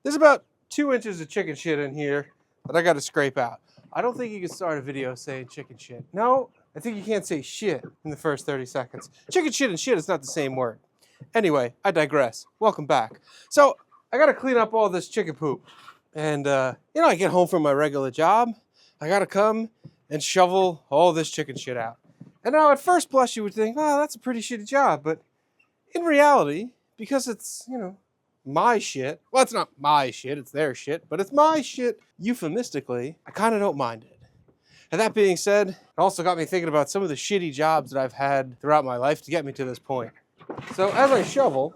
There's about 2 inches of chicken shit in here that I got to scrape out. I don't think you can start a video saying chicken shit. No, I think you can't say shit in the first 30 seconds. Chicken shit and shit is not the same word. Anyway, I digress. Welcome back. So I got to clean up all this chicken poop. And, I get home from my regular job. I got to come and shovel all this chicken shit out. And now at first blush you would think, oh, that's a pretty shitty job. But in reality, because it's, my shit. Well, it's not my shit, it's their shit, but it's my shit. Euphemistically, I kind of don't mind it. And that being said, it also got me thinking about some of the shitty jobs that I've had throughout my life to get me to this point. So as I shovel,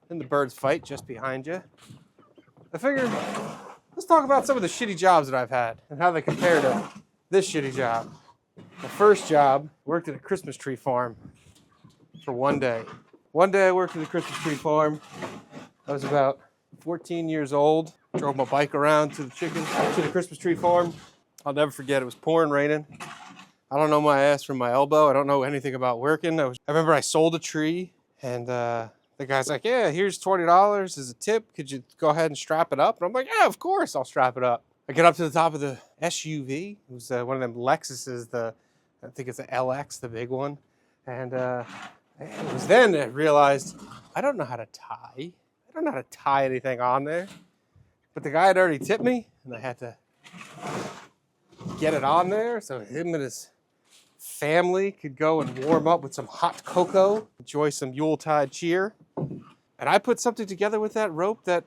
and the birds fight just behind you, I figured, let's talk about some of the shitty jobs that I've had and how they compare to this shitty job. My first job, worked at a Christmas tree farm for one day. One day I worked at the Christmas tree farm. I was about 14 years old. Drove my bike around to the Christmas tree farm. I'll never forget, it was pouring raining. I don't know my ass from my elbow. I don't know anything about working. I remember I sold a tree, and the guy's like, yeah, here's $20 as a tip. Could you go ahead and strap it up? And I'm like, yeah, of course I'll strap it up. I get up to the top of the SUV. It was one of them Lexuses, I think it's the LX, the big one. And it was then I realized I don't know how to tie. I don't know how to tie anything on there. But the guy had already tipped me, and I had to get it on there so him and his family could go and warm up with some hot cocoa, enjoy some Yuletide cheer. And I put something together with that rope that,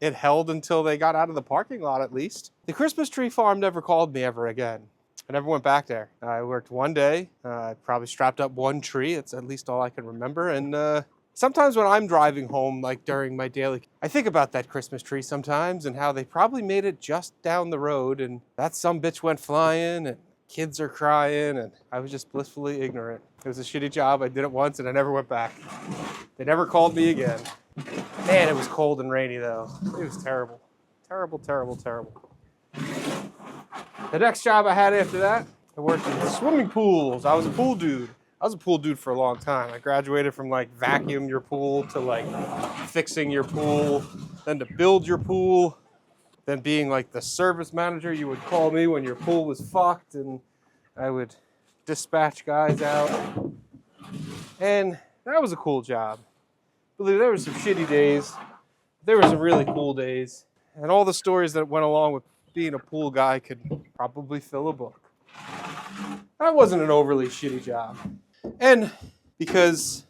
it held until they got out of the parking lot at least. The Christmas tree farm never called me ever again. I never went back there. I worked one day. I probably strapped up one tree. It's at least all I can remember. And sometimes when I'm driving home, like during my daily, I think about that Christmas tree sometimes and how they probably made it just down the road and that sumbitch went flying and kids are crying and I was just blissfully ignorant. It was a shitty job. I did it once and I never went back. They never called me again. Man, it was cold and rainy though. It was terrible. Terrible, terrible, terrible. The next job I had after that, I worked in swimming pools. I was a pool dude. I was a pool dude for a long time. I graduated from vacuum your pool to fixing your pool, then to build your pool, then being the service manager. You would call me when your pool was fucked and I would dispatch guys out. And that was a cool job. Believe there were some shitty days. There were some really cool days. And all the stories that went along with being a pool guy could probably fill a book. That wasn't an overly shitty job. And because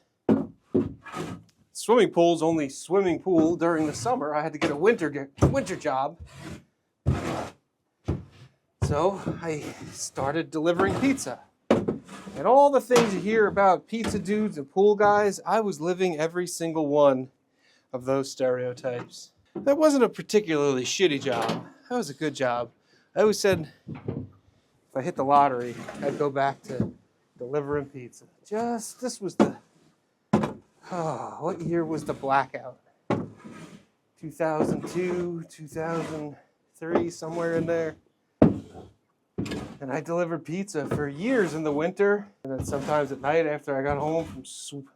swimming pool's only swimming pool during the summer, I had to get a winter job. So I started delivering pizza. And all the things you hear about pizza dudes and pool guys, I was living every single one of those stereotypes. That wasn't a particularly shitty job. That was a good job. I always said if I hit the lottery, I'd go back to delivering pizza. This was what year was the blackout? 2002, 2003, somewhere in there. And I delivered pizza for years in the winter, and then sometimes at night after I got home from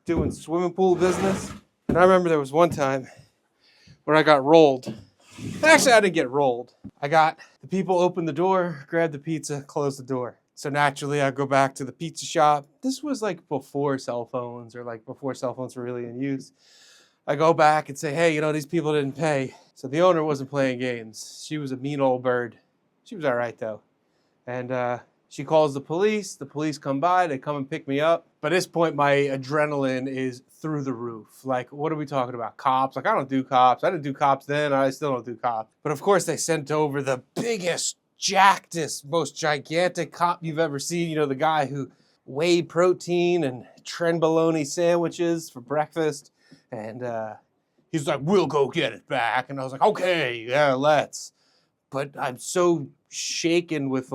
doing swimming pool business. And I remember there was one time where I got rolled. Actually, I didn't get rolled. The people opened the door, grabbed the pizza, closed the door. So naturally, I go back to the pizza shop. This was before cell phones or before cell phones were really in use. I go back and say, hey, these people didn't pay. So the owner wasn't playing games. She was a mean old bird. She was all right, though. And she calls the police. The police come by. They come and pick me up. By this point, my adrenaline is through the roof. What are we talking about? Cops? I don't do cops. I didn't do cops then. I still don't do cops. But of course, they sent over the biggest, jackedest, most gigantic cop you've ever seen. The guy who whey protein and trenbolone sandwiches for breakfast. And he's like, we'll go get it back. And I was like, okay, yeah, let's. But I'm so shaken with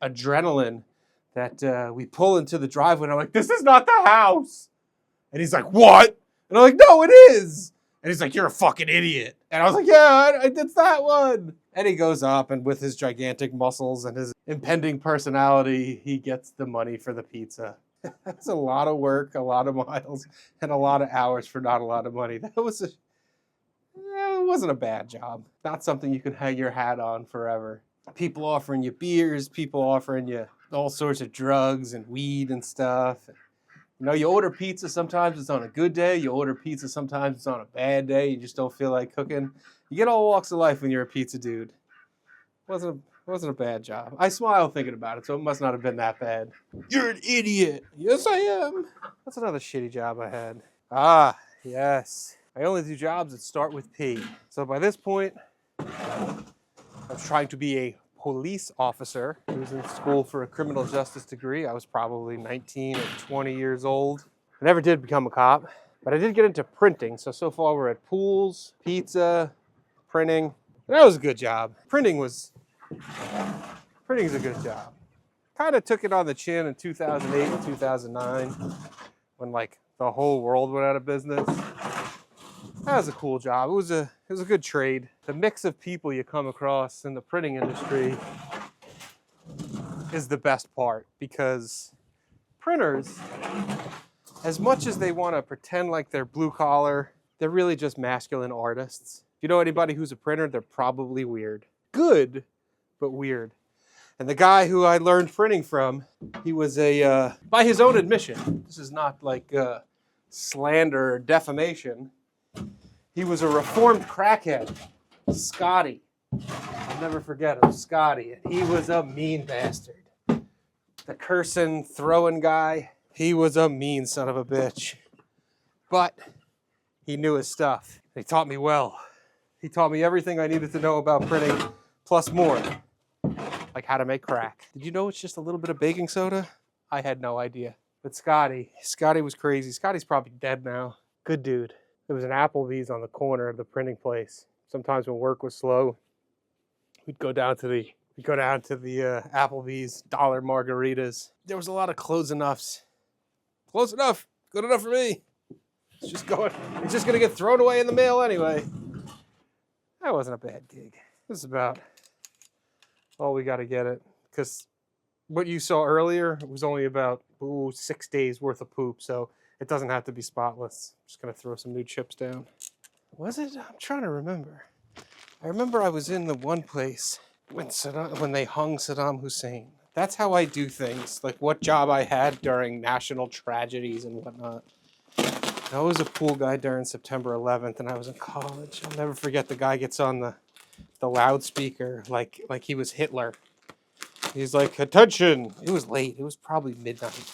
adrenaline that we pull into the driveway and I'm like, this is not the house. And he's like, what? And I'm like, no, it is. And he's like, you're a fucking idiot. And I was like, yeah, it's that one. And he goes up and with his gigantic muscles and his impending personality, he gets the money for the pizza. That's a lot of work, a lot of miles, and a lot of hours for not a lot of money. It wasn't a bad job. Not something you can hang your hat on forever. People offering you beers, people offering you all sorts of drugs and weed and stuff. You know, you order pizza, sometimes it's on a good day. You order pizza, sometimes it's on a bad day. You just don't feel like cooking. You get all walks of life when you're a pizza dude. Wasn't a bad job. I smile thinking about it, so it must not have been that bad. You're an idiot. Yes, I am. That's another shitty job I had. Ah, yes. I only do jobs that start with P. So by this point, I was trying to be a police officer. I was in school for a criminal justice degree. I was probably 19 or 20 years old. I never did become a cop, but I did get into printing. So far we're at pools, pizza, printing. And that was a good job. Printing's a good job. Kind of took it on the chin in 2008 and 2009 when like the whole world went out of business. That was a cool job. It was a good trade. The mix of people you come across in the printing industry is the best part, because printers, as much as they want to pretend like they're blue collar, they're really just masculine artists. If you know anybody who's a printer, they're probably weird. Good, but weird. And the guy who I learned printing from, he was by his own admission, this is not like slander or defamation, he was a reformed crackhead, Scotty. I'll never forget him, Scotty. He was a mean bastard. The cursing, throwing guy, he was a mean son of a bitch. But he knew his stuff. He taught me well. He taught me everything I needed to know about printing, plus more. Like how to make crack. Did you know it's just a little bit of baking soda? I had no idea. But Scotty was crazy. Scotty's probably dead now. Good dude. There was an Applebee's on the corner of the printing place. Sometimes when work was slow, we'd go down to the Applebee's, dollar margaritas. There was a lot of close enoughs. Close enough. Good enough for me. It's just gonna get thrown away in the mail anyway. That wasn't a bad gig. This is about all we got to get it, because what you saw earlier was only about 6 days worth of poop, so it doesn't have to be spotless. I'm just gonna throw some new chips down. Was it? I'm trying to remember. I remember I was in the one place when they hung Saddam Hussein. That's how I do things, like what job I had during national tragedies and whatnot. I was a pool guy during September 11th, and I was in college. I'll never forget, the guy gets on the loudspeaker like he was Hitler. He's like, attention. It was late. It was probably midnight.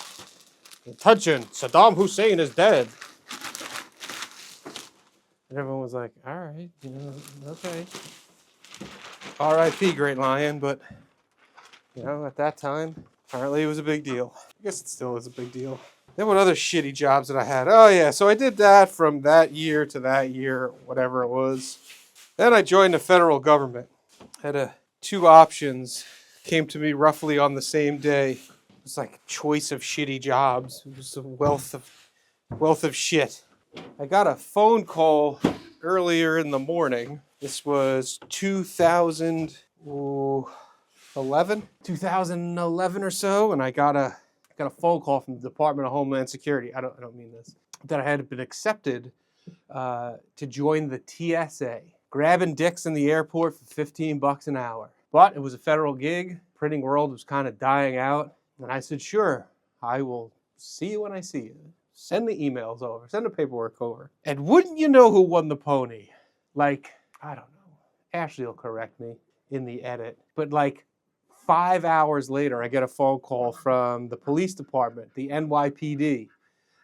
Attention, Saddam Hussein is dead. And everyone was like, all right, okay. R.I.P. Great Lion, but, at that time, apparently it was a big deal. I guess it still is a big deal. Then what other shitty jobs that I had? Oh yeah, so I did that from that year to that year, whatever it was. Then I joined the federal government. Had two options, came to me roughly on the same day. It was like a choice of shitty jobs. It was a wealth of shit. I got a phone call earlier in the morning. This was 2011 or so, and I got a phone call from the Department of Homeland Security. I don't mean this. That I had been accepted to join the TSA. Grabbing dicks in the airport for $15 an hour. But it was a federal gig. Printing world was kind of dying out. And I said, sure, I will see you when I see you. Send the emails over. Send the paperwork over. And wouldn't you know who won the pony? Like, I don't know. Ashley will correct me in the edit. But like 5 hours later, I get a phone call from the police department, the NYPD.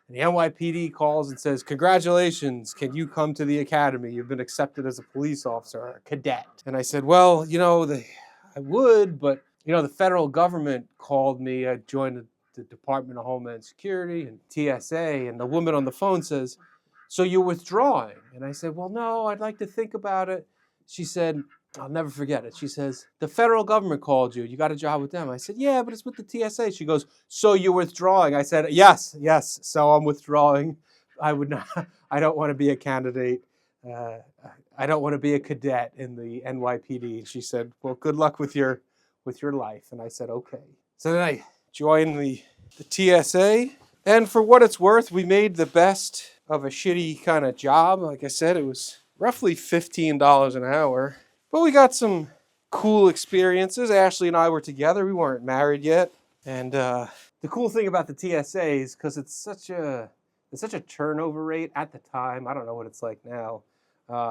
And the NYPD calls and says, congratulations, can you come to the academy? You've been accepted as a police officer or a cadet. And I said, well, I would, but, the federal government called me. I joined the Department of Homeland Security and TSA, and the woman on the phone says, so you're withdrawing? And I said, well, no, I'd like to think about it. She said, I'll never forget it. She says, the federal government called you. You got a job with them. I said, yeah, but it's with the TSA. She goes, so you're withdrawing? I said, yes. So I'm withdrawing. I don't want to be a candidate. I don't want to be a cadet in the NYPD. And she said, well, good luck with your life. And I said, okay. So then I joined the TSA. And for what it's worth, we made the best of a shitty kind of job. Like I said, it was roughly $15 an hour. But we got some cool experiences. Ashley and I were together. We weren't married yet. And the cool thing about the TSAs, because it's such a turnover rate at the time. I don't know what it's like now.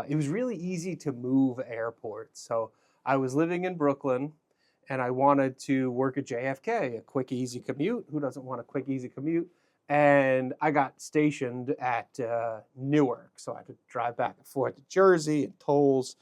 It was really easy to move airports. So I was living in Brooklyn, and I wanted to work at JFK, a quick, easy commute. Who doesn't want a quick, easy commute? And I got stationed at Newark, so I could drive back and forth to Jersey and tolls.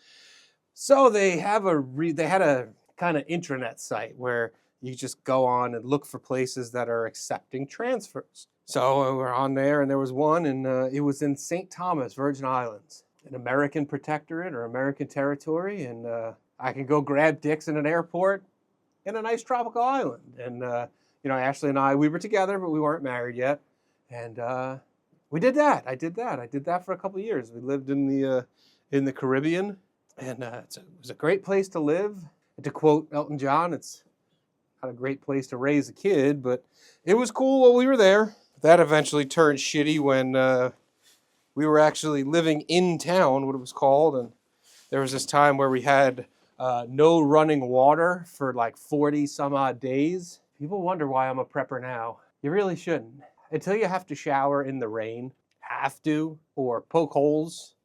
So they had a kind of intranet site where you just go on and look for places that are accepting transfers. So we're on there, and there was one, and it was in St. Thomas, Virgin Islands, an American protectorate or American territory, and I can go grab dicks in an airport in a nice tropical island. And Ashley and I, we were together, but we weren't married yet, and we did that. I did that for a couple of years. We lived in the Caribbean, and it was a great place to live. And to quote Elton John, it's not a great place to raise a kid, but it was cool while we were there. That eventually turned shitty when we were actually living in town, what it was called, and there was this time where we had no running water for like 40 some odd days. People wonder why I'm a prepper now. You really shouldn't. Until you have to shower in the rain, or poke holes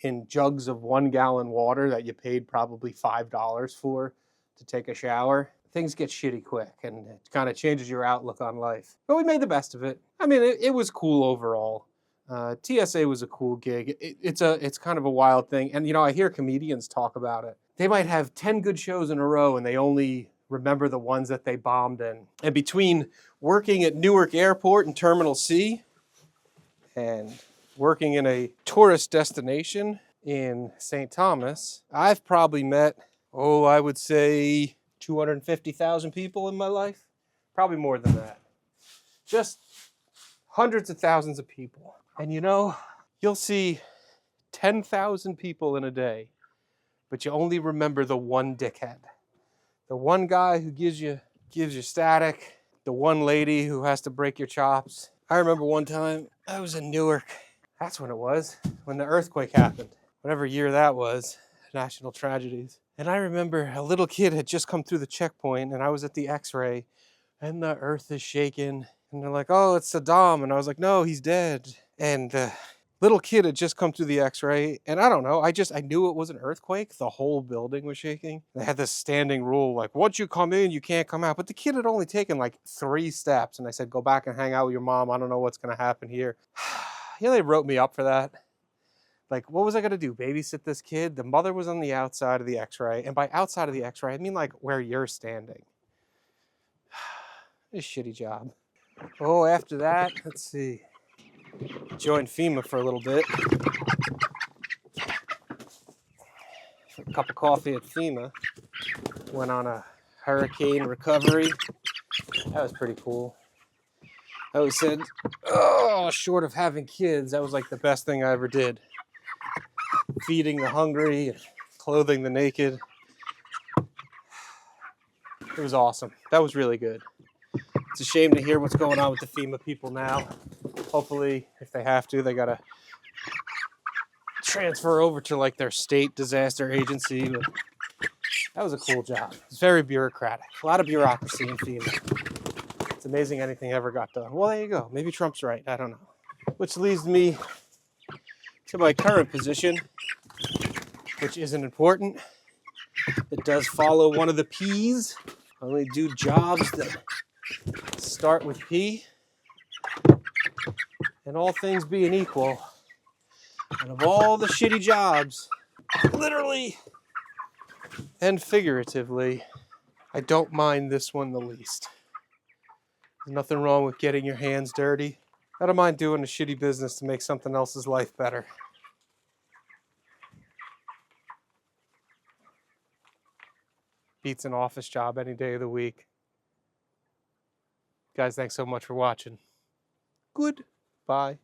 in jugs of 1 gallon water that you paid probably $5 for to take a shower, things get shitty quick, and it kind of changes your outlook on life. But we made the best of it. I mean, it was cool overall. TSA was a cool gig. It's kind of a wild thing. And, I hear comedians talk about it. They might have 10 good shows in a row, and they only remember the ones that they bombed in. And between working at Newark Airport in Terminal C and working in a tourist destination in St. Thomas, I've probably met, I would say 250,000 people in my life. Probably more than that. Just hundreds of thousands of people. And you'll see 10,000 people in a day, but you only remember the one dickhead. The one guy who gives you static, the one lady who has to break your chops. I remember one time I was in Newark. That's when it was, when the earthquake happened. Whatever year that was, national tragedies. And I remember a little kid had just come through the checkpoint, and I was at the X-ray, and the earth is shaking. And they're like, "Oh, it's Saddam." And I was like, "No, he's dead." And the little kid had just come through the X-ray, and I don't know, I knew it was an earthquake. The whole building was shaking. They had this standing rule, like, once you come in, you can't come out. But the kid had only taken like 3 steps, and I said, "Go back and hang out with your mom. I don't know what's going to happen here." They wrote me up for that. Like, what was I going to do? Babysit this kid? The mother was on the outside of the X-ray. And by outside of the X-ray, I mean like where you're standing. A shitty job. After that, let's see. Joined FEMA for a little bit. A cup of coffee at FEMA. Went on a hurricane recovery. That was pretty cool. I always said, short of having kids, that was like the best thing I ever did. Feeding the hungry, clothing the naked. It was awesome. That was really good. It's a shame to hear what's going on with the FEMA people now. Hopefully, if they have to, they gotta transfer over to like their state disaster agency. But that was a cool job. It's very bureaucratic. A lot of bureaucracy in FEMA. It's amazing anything ever got done. Well, there you go. Maybe Trump's right. I don't know. Which leads me to my current position, which isn't important. It does follow one of the P's. I only do jobs that start with P. And all things being equal, and of all the shitty jobs, literally and figuratively, I don't mind this one the least. There's nothing wrong with getting your hands dirty. I don't mind doing a shitty business to make something else's life better. Beats an office job any day of the week. Guys, thanks so much for watching. Goodbye.